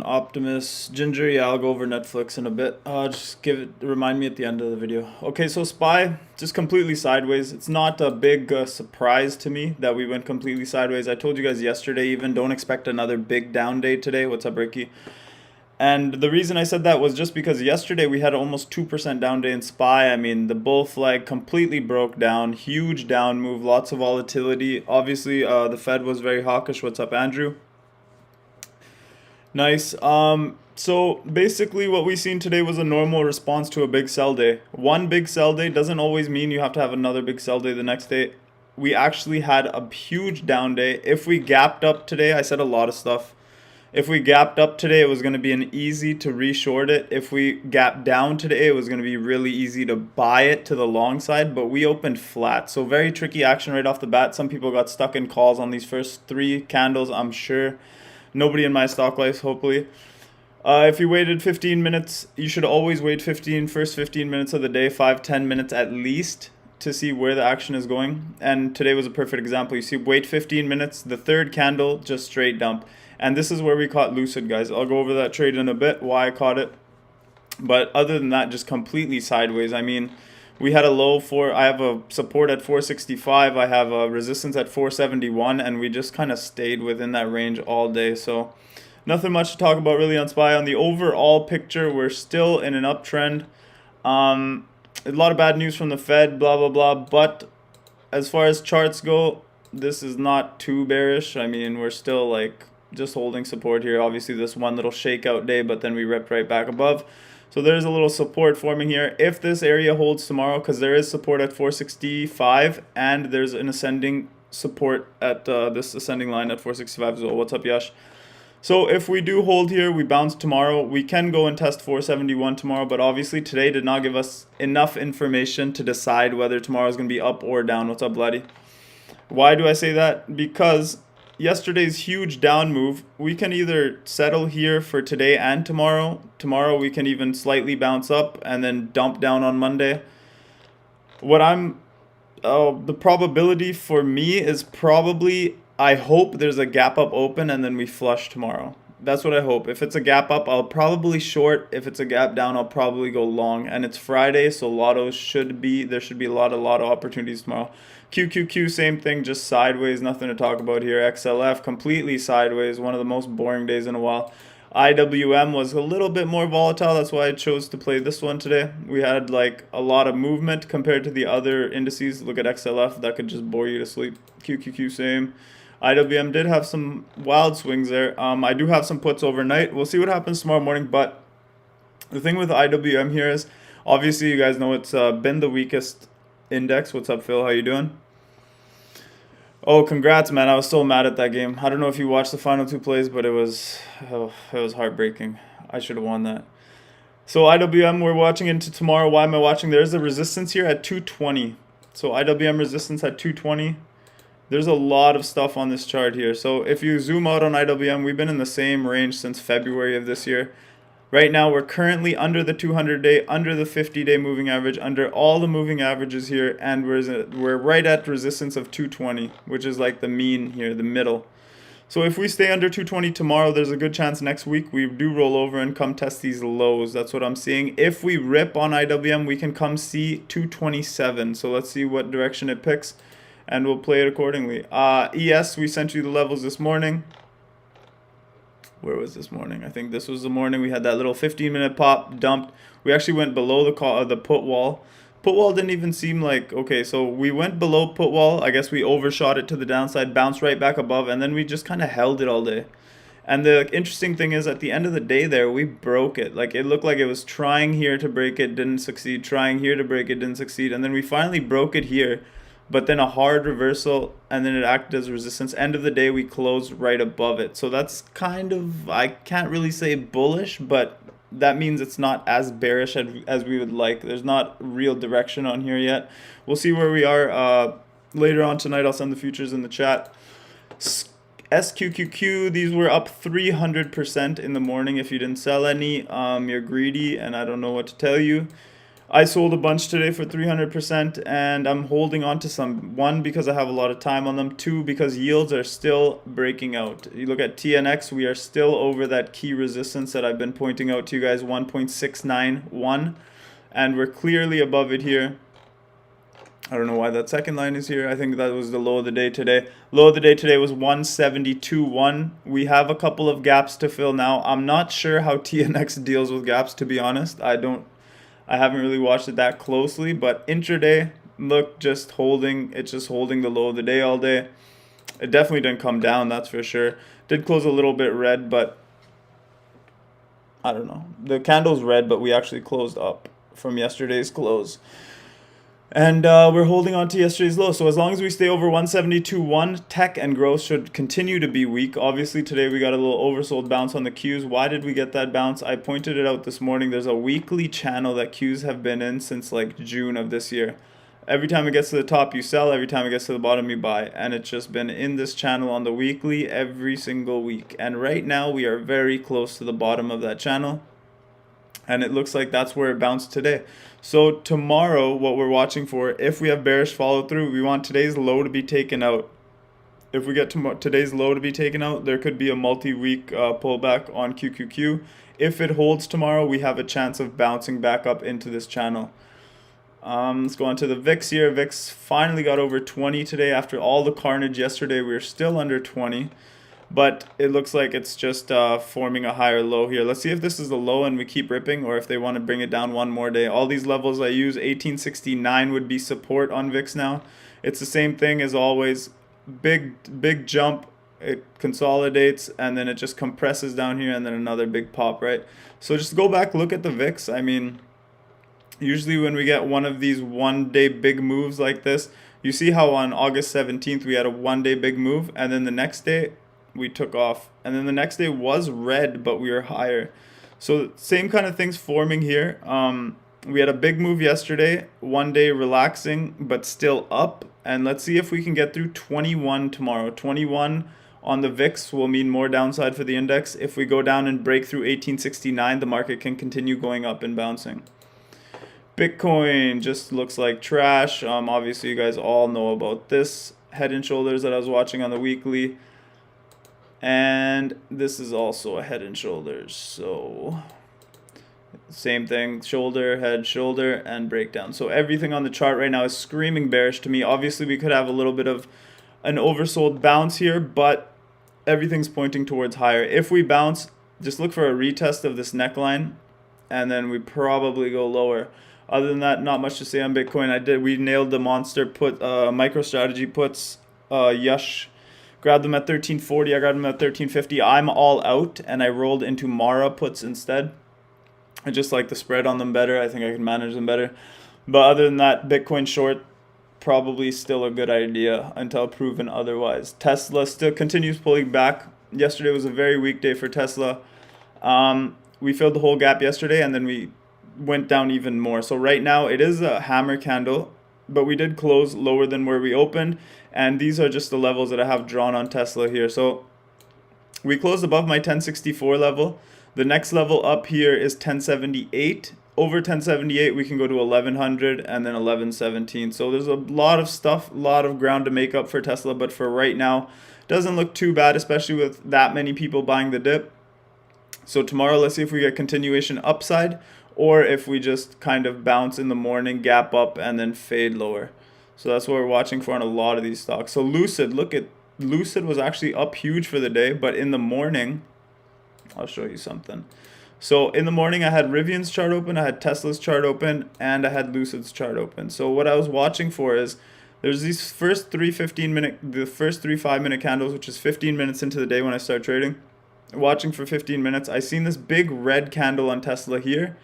Optimus, Ginger. Yeah, I'll go over Netflix in a bit. Just remind me at the end of the video. Okay, so SPY just completely sideways. It's not a big surprise to me that we went completely sideways. I told you guys yesterday even, don't expect another big down day today. What's up, Ricky? And the reason I said that was just because yesterday we had almost 2% down day in SPY. I mean, the bull flag completely broke down. Huge down move, lots of volatility. Obviously, the Fed was very hawkish. What's up, Andrew? Nice. So basically what we seen today was a normal response to a big sell day. One big sell day doesn't always mean you have to have another big sell day the next day. We actually had a huge down day. If we gapped up today, I said a lot of stuff. If we gapped up today, it was going to be an easy to reshort it. If we gapped down today, it was going to be really easy to buy it to the long side, but we opened flat. So very tricky action right off the bat. Some people got stuck in calls on these first 3 candles, I'm sure. Nobody in my stock life, hopefully. If you waited 15 minutes, you should always wait first 15 minutes of the day, 5-10 minutes at least, to see where the action is going. And today was a perfect example. You see, wait 15 minutes, the third candle, just straight dump. And this is where we caught Lucid, guys. I'll go over that trade in a bit, why I caught it. But other than that, just completely sideways. I mean, we had a low I have a support at 465. I have a resistance at 471. And we just kind of stayed within that range all day. So nothing much to talk about really on SPY. On the overall picture, we're still in an uptrend. A lot of bad news from the Fed, blah, blah, blah. But as far as charts go, this is not too bearish. I mean, we're still like just holding support here. Obviously this one little shakeout day, but then we ripped right back above. So there's a little support forming here. If this area holds tomorrow, because there is support at 465 and there's an ascending support at this ascending line at 465 as well. What's up, Yash? So if we do hold here, we bounce tomorrow. We can go and test 471 tomorrow, but obviously today did not give us enough information to decide whether tomorrow is going to be up or down. What's up, Bloody? Why do I say that? Because yesterday's huge down move, we can either settle here for today and tomorrow. Tomorrow we can even slightly bounce up and then dump down on Monday. The probability for me is probably, I hope there's a gap up open and then we flush tomorrow. That's what I hope. If it's a gap up, I'll probably short. If it's a gap down, I'll probably go long. And it's Friday, so there should be a lot of opportunities tomorrow. QQQ, same thing, just sideways, nothing to talk about here. XLF, completely sideways, one of the most boring days in a while. IWM was a little bit more volatile, that's why I chose to play this one today. We had like a lot of movement compared to the other indices. Look at XLF, that could just bore you to sleep. QQQ, same. IWM did have some wild swings there. I do have some puts overnight. We'll see what happens tomorrow morning, but the thing with IWM here is, obviously you guys know it's been the weakest index. What's up, Phil? How you doing? Oh, congrats, man. I was so mad at that game. I don't know if you watched the final 2 plays, but it was heartbreaking. I should have won that. So IWM, we're watching into tomorrow. Why am I watching? There's a resistance here at 220. So IWM resistance at 220. There's a lot of stuff on this chart here. So if you zoom out on IWM, we've been in the same range since February of this year. Right now, we're currently under the 200-day, under the 50-day moving average, under all the moving averages here, and we're right at resistance of 220, which is like the mean here, the middle. So if we stay under 220 tomorrow, there's a good chance next week we do roll over and come test these lows. That's what I'm seeing. If we rip on IWM, we can come see 227. So let's see what direction it picks, and we'll play it accordingly. ES, we sent you the levels this morning. Where was this morning? I think this was the morning. We had that little 15-minute pop, dumped. We actually went below the put wall. Put wall didn't even seem like, okay, so we went below put wall. I guess we overshot it to the downside, bounced right back above, and then we just kind of held it all day. And the interesting thing is, at the end of the day there, we broke it. Like, it looked like it was trying here to break it, didn't succeed, trying here to break it, didn't succeed, and then we finally broke it here. But then a hard reversal, and then it acted as resistance. End of the day, we closed right above it. So that's kind of, I can't really say bullish, but that means it's not as bearish as we would like. There's not real direction on here yet. We'll see where we are later on tonight. I'll send the futures in the chat. SQQQ, these were up 300% in the morning. If you didn't sell any, you're greedy, and I don't know what to tell you. I sold a bunch today for 300%, and I'm holding on to some. One, because I have a lot of time on them. Two, because yields are still breaking out. You look at TNX, we are still over that key resistance that I've been pointing out to you guys, 1.691, and we're clearly above it here. I don't know why that second line is here. I think that was the low of the day today. Low of the day today was 172.1. We have a couple of gaps to fill now. I'm not sure how TNX deals with gaps, to be honest. I haven't really watched it that closely, but intraday, look, just holding the low of the day all day. It definitely didn't come down, that's for sure. Did close a little bit red, but I don't know. The candle's red, but we actually closed up from yesterday's close. And we're holding on to yesterday's low. So as long as we stay over 172.1, tech and growth should continue to be weak. Obviously, today we got a little oversold bounce on the Qs. Why did we get that bounce? I pointed it out this morning. There's a weekly channel that Qs have been in since like June of this year. Every time it gets to the top, you sell. Every time it gets to the bottom, you buy. And it's just been in this channel on the weekly every single week. And right now, we are very close to the bottom of that channel. And it looks like that's where it bounced today. So tomorrow, what we're watching for, if we have bearish follow through, we want today's low to be taken out. If we get today's low to be taken out, there could be a multi-week pullback on QQQ. If it holds tomorrow, we have a chance of bouncing back up into this channel. Let's go on to the VIX here. VIX finally got over 20 today. After all the carnage yesterday, we were still under 20. But it looks like it's just forming a higher low here. Let's see if this is the low and we keep ripping, or if they want to bring it down one more day. All these levels I use, 1869 would be support on VIX now. It's the same thing as always. Big jump, it consolidates, and then it just compresses down here, and then another big pop, right? So just go back, look at the VIX. I mean, usually when we get one of these one-day big moves like this, you see how on August 17th we had a one-day big move, and then the next day we took off, and then the next day was red, but we were higher. So same kind of things forming here. We had a big move yesterday, one day relaxing but still up, and let's see if we can get through 21 tomorrow. 21 on the VIX will mean more downside for the index. If we go down and break through 1869, the market can continue going up and bouncing. Bitcoin just looks like trash. Obviously you guys all know about this head and shoulders that I was watching on the weekly. And this is also a head and shoulders, so same thing, shoulder, head, shoulder, and breakdown. So everything on the chart right now is screaming bearish to me. Obviously, we could have a little bit of an oversold bounce here, but everything's pointing towards higher. If we bounce, just look for a retest of this neckline, and then we probably go lower. Other than that, not much to say on Bitcoin. We nailed the monster put, MicroStrategy puts, Yush. Grabbed them at 1340, I grabbed them at 1350. I'm all out, and I rolled into Mara puts instead. I just like the spread on them better. I think I can manage them better. But other than that, Bitcoin short, probably still a good idea until proven otherwise. Tesla still continues pulling back. Yesterday was a very weak day for Tesla. We filled the whole gap yesterday, and then we went down even more. So right now, it is a hammer candle, but we did close lower than where we opened. And these are just the levels that I have drawn on Tesla here. So we closed above my 1064 level. The next level up here is 1078. Over 1078, we can go to 1100 and then 1117. So there's a lot of stuff, a lot of ground to make up for Tesla. But for right now, doesn't look too bad, especially with that many people buying the dip. So tomorrow, let's see if we get continuation upside, or if we just kind of bounce in the morning, gap up, and then fade lower. So that's what we're watching for on a lot of these stocks. So Lucid, look at Lucid was actually up huge for the day, but in the morning, I'll show you something. So in the morning, I had Rivian's chart open, I had Tesla's chart open, and I had Lucid's chart open. So what I was watching for is there's these first three 5-minute candles, which is 15 minutes into the day when I start trading. Watching for 15 minutes, I seen this big red candle on Tesla here,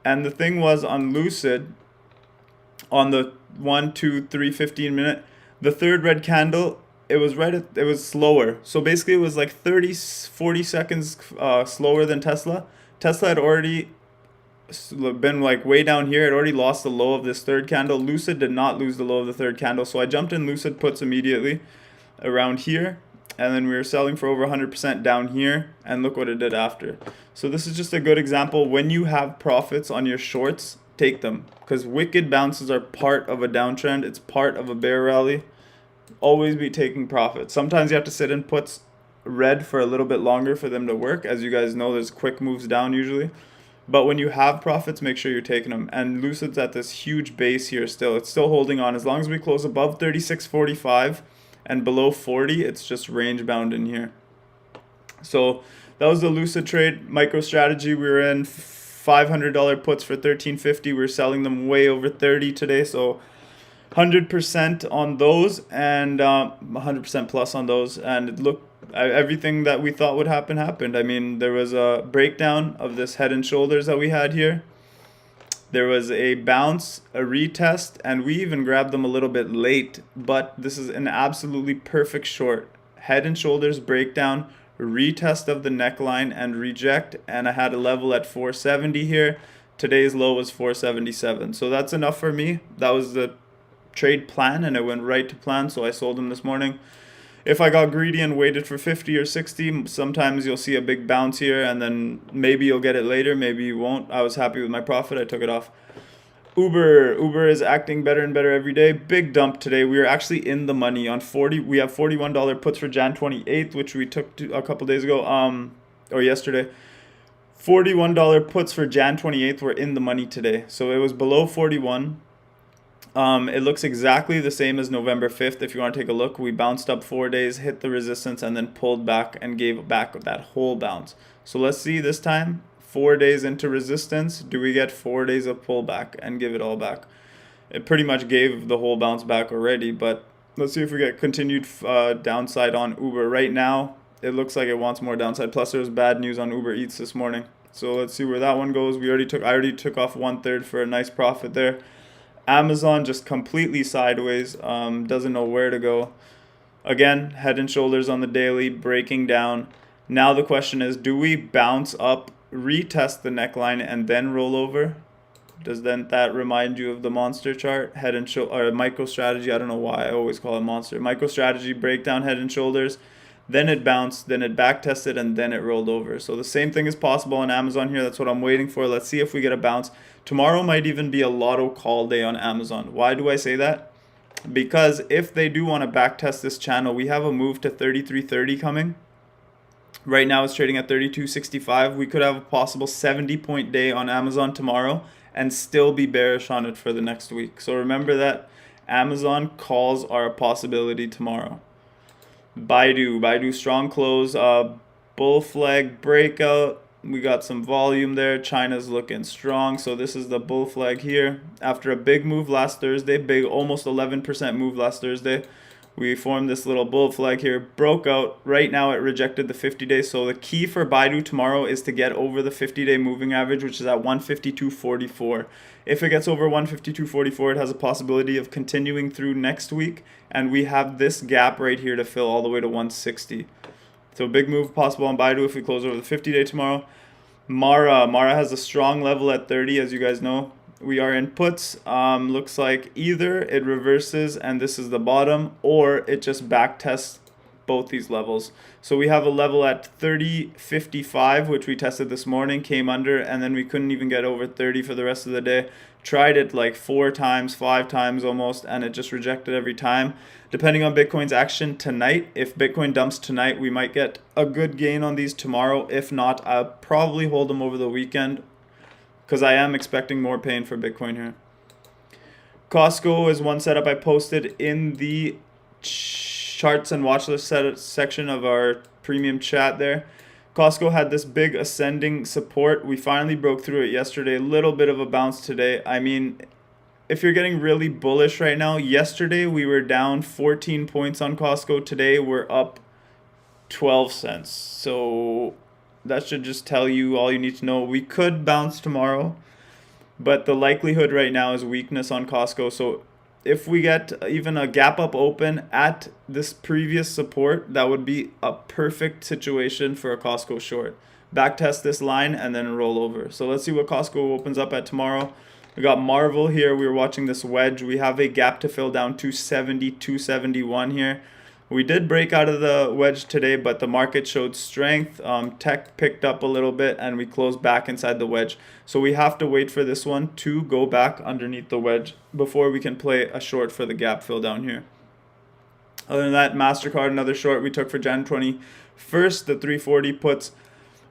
and the thing was on Lucid, on the 1, 2, 3, 15 minute, the third red candle, it was slower. So basically it was like 40 seconds slower than Tesla. Tesla had already been like way down here. It already lost the low of this third candle. Lucid did not lose the low of the third candle. So I jumped in Lucid puts immediately around here. And then we were selling for over 100% down here. And look what it did after. So this is just a good example. When you have profits on your shorts, take them, because wicked bounces are part of a downtrend. It's part of a bear rally. Always be taking profits. Sometimes you have to sit in puts red for a little bit longer for them to work. As you guys know, there's quick moves down usually. But when you have profits, make sure you're taking them. And Lucid's at this huge base here still. It's still holding on. As long as we close above 36.45 and below 40, it's just range bound in here. So that was the Lucid trade. MicroStrategy, we were in $500 puts for $13.50. We're selling them way over 30 today. So 100% on those and 100% plus on those. And it looked, everything that we thought would happen happened. I mean, there was a breakdown of this head and shoulders that we had here. There was a bounce, a retest, and we even grabbed them a little bit late. But this is an absolutely perfect short. Head and shoulders breakdown, retest of the neckline, and reject. And I had a level at 470 here. Today's low was 477. So that's enough for me. That was the trade plan, and it went right to plan. So I sold them this morning. If I got greedy and waited for 50 or 60, sometimes you'll see a big bounce here, and then maybe you'll get it later, maybe you won't. I was happy with my profit. I took it off. Uber is acting better and better every day. Big dump today. We are actually in the money on 40. We have $41 puts for Jan 28th, which we took a couple days ago, or yesterday. $41 puts for Jan 28th were in the money today. So it was below 41. It looks exactly the same as November 5th. If you want to take a look, we bounced up 4 days, hit the resistance, and then pulled back and gave back that whole bounce. So let's see this time, 4 days into resistance, do we get 4 days of pullback and give it all back? It pretty much gave the whole bounce back already, but let's see if we get continued downside on Uber. Right now, it looks like it wants more downside. Plus, there was bad news on Uber Eats this morning. So let's see where that one goes. I already took off 1/3 for a nice profit there. Amazon just completely sideways, doesn't know where to go. Again, head and shoulders on the daily, breaking down. Now the question is, do we bounce up, retest the neckline, and then roll over? Does then that remind you of the monster chart? Head and shoulder, or MicroStrategy, I don't know why I always call it monster. MicroStrategy, breakdown, head and shoulders. Then it bounced, then it back tested, and then it rolled over. So the same thing is possible on Amazon here. That's what I'm waiting for. Let's see if we get a bounce. Tomorrow might even be a lotto call day on Amazon. Why do I say that? Because if they do want to back test this channel, we have a move to 33.30 coming. Right now it's trading at 32.65. We could have a possible 70-point day on Amazon tomorrow and still be bearish on it for the next week. So remember that Amazon calls are a possibility tomorrow. Baidu strong close, bull flag breakout. We got some volume there. China's looking strong, so this is the bull flag here. After a big move last Thursday, big almost 11% move last Thursday, we formed this little bull flag here, broke out. Right now it rejected the 50-day, so the key for Baidu tomorrow is to get over the 50-day moving average, which is at 152.44. If it gets over 152.44, it has a possibility of continuing through next week, and we have this gap right here to fill all the way to 160. So big move possible on Baidu if we close over the 50-day tomorrow. Mara has a strong level at 30, as you guys know. We are in puts. Looks like either it reverses and this is the bottom, or it just back tests both these levels. So we have a level at 30.55, which we tested this morning, came under, and then we couldn't even get over 30 for the rest of the day. Tried it like 4 times, 5 times almost, and it just rejected every time. Depending on Bitcoin's action tonight, if Bitcoin dumps tonight, we might get a good gain on these tomorrow. If not, I'll probably hold them over the weekend, because I am expecting more pain for Bitcoin here. Costco is one setup I posted in the charts and watch list section of our premium chat there. Costco had this big ascending support. We finally broke through it yesterday. A little bit of a bounce today. I mean, if you're getting really bullish right now, yesterday we were down 14 points on Costco. Today we're up 12 cents. So that should just tell you all you need to know. We could bounce tomorrow, but the likelihood right now is weakness on Costco. So if we get even a gap up open at this previous support, that would be a perfect situation for a Costco short. Back test this line and then roll over. So let's see what Costco opens up at tomorrow. We got Marvel here. We were watching this wedge. We have a gap to fill down 270, 271 here. We did break out of the wedge today, but the market showed strength. Tech picked up a little bit and we closed back inside the wedge. So we have to wait for this one to go back underneath the wedge before we can play a short for the gap fill down here. Other than that, MasterCard, another short we took for Jan 21st, the 340 puts.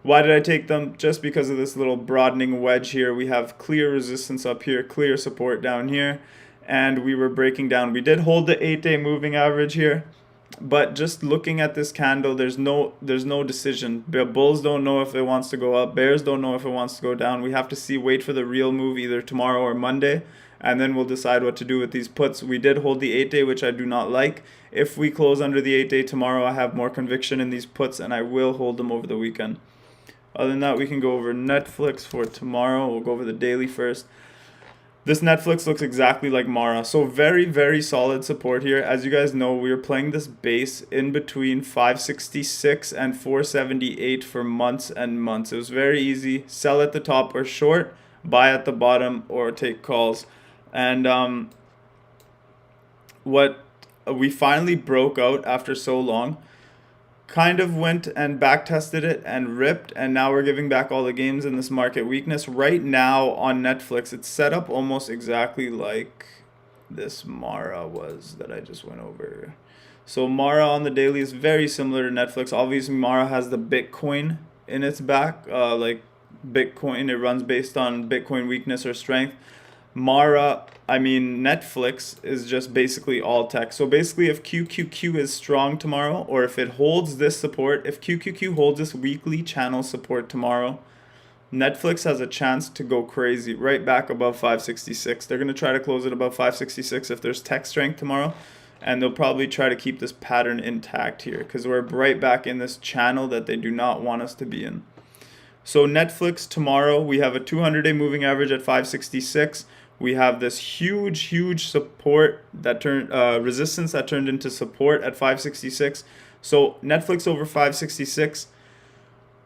Why did I take them? Just because of this little broadening wedge here. We have clear resistance up here, clear support down here, and we were breaking down. We did hold the 8-day moving average here, but just looking at this candle, there's no decision. Bulls don't know if it wants to go up. Bears don't know if it wants to go down. We have to wait for the real move either tomorrow or Monday, and then we'll decide what to do with these puts. We did hold the 8-day, which I do not like. If we close under the 8-day tomorrow, I have more conviction in these puts, and I will hold them over the weekend. Other than that, we can go over Netflix for tomorrow. We'll go over the daily first. This Netflix looks exactly like Mara. So very, very solid support here. As you guys know, we were playing this base in between 566 and 478 for months and months. It was very easy. Sell at the top or short, buy at the bottom or take calls. And what we finally broke out after so long, kind of went and back tested it and ripped, and now we're giving back all the games in this market weakness. Right now on Netflix, it's set up almost exactly like this Mara was that I just went over. So Mara on the daily is very similar to Netflix. Obviously Mara has the Bitcoin in its back, like Bitcoin, it runs based on Bitcoin weakness or strength. Netflix is just basically all tech. So basically if QQQ is strong tomorrow, or if it holds this support, if QQQ holds this weekly channel support tomorrow, Netflix has a chance to go crazy right back above 566. They're going to try to close it above 566 if there's tech strength tomorrow, and they'll probably try to keep this pattern intact here because we're right back in this channel that they do not want us to be in. So Netflix tomorrow, we have a 200-day moving average at 566. We have this huge support that turned resistance that turned into support at 566. So Netflix over 566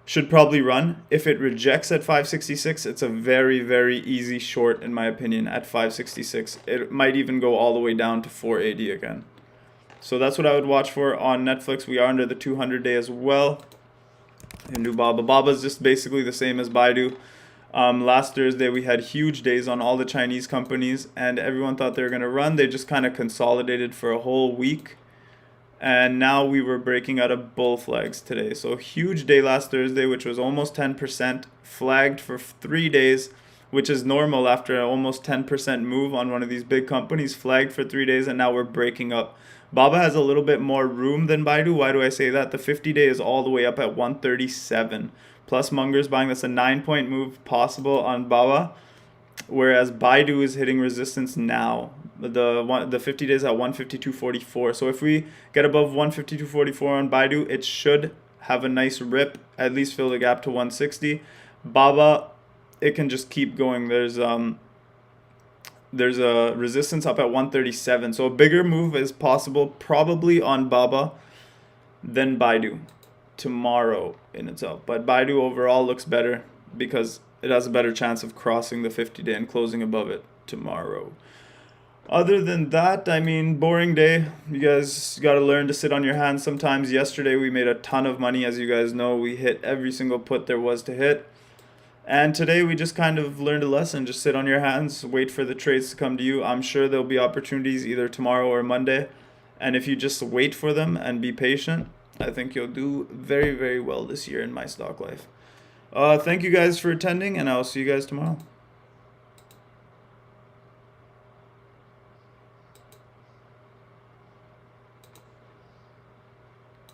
should probably run. If it rejects at 566, it's a very, very easy short in my opinion at 566. It might even go all the way down to 480 again. So that's what I would watch for on Netflix. We are under the 200-day as well. And do Baba. Baba is just basically the same as Baidu. Last Thursday, we had huge days on all the Chinese companies, and everyone thought they were going to run. They just kind of consolidated for a whole week, and now we were breaking out of bull flags today. So huge day last Thursday, which was almost 10%, flagged for 3 days, which is normal after an almost 10% move on one of these big companies, flagged for 3 days, and now we're breaking up. Baba has a little bit more room than Baidu. Why do I say that? The 50-day is all the way up at 137. Plus Munger's buying. That's a 9-point move possible on Baba, whereas Baidu is hitting resistance now. The 50 days at 152.44. So if we get above 152.44 on Baidu, it should have a nice rip, at least fill the gap to 160. Baba, it can just keep going. There's a resistance up at 137. So a bigger move is possible probably on Baba than Baidu tomorrow in itself. But Baidu overall looks better because it has a better chance of crossing the 50-day and closing above it tomorrow. Other than that, boring day. You guys got to learn to sit on your hands sometimes. Yesterday we made a ton of money. As you guys know, we hit every single put there was to hit. And today we just kind of learned a lesson. Just sit on your hands, wait for the trades to come to you. I'm sure there'll be opportunities either tomorrow or Monday. And if you just wait for them and be patient, I think you'll do very, very well this year in my stock life. Thank you guys for attending, and I'll see you guys tomorrow.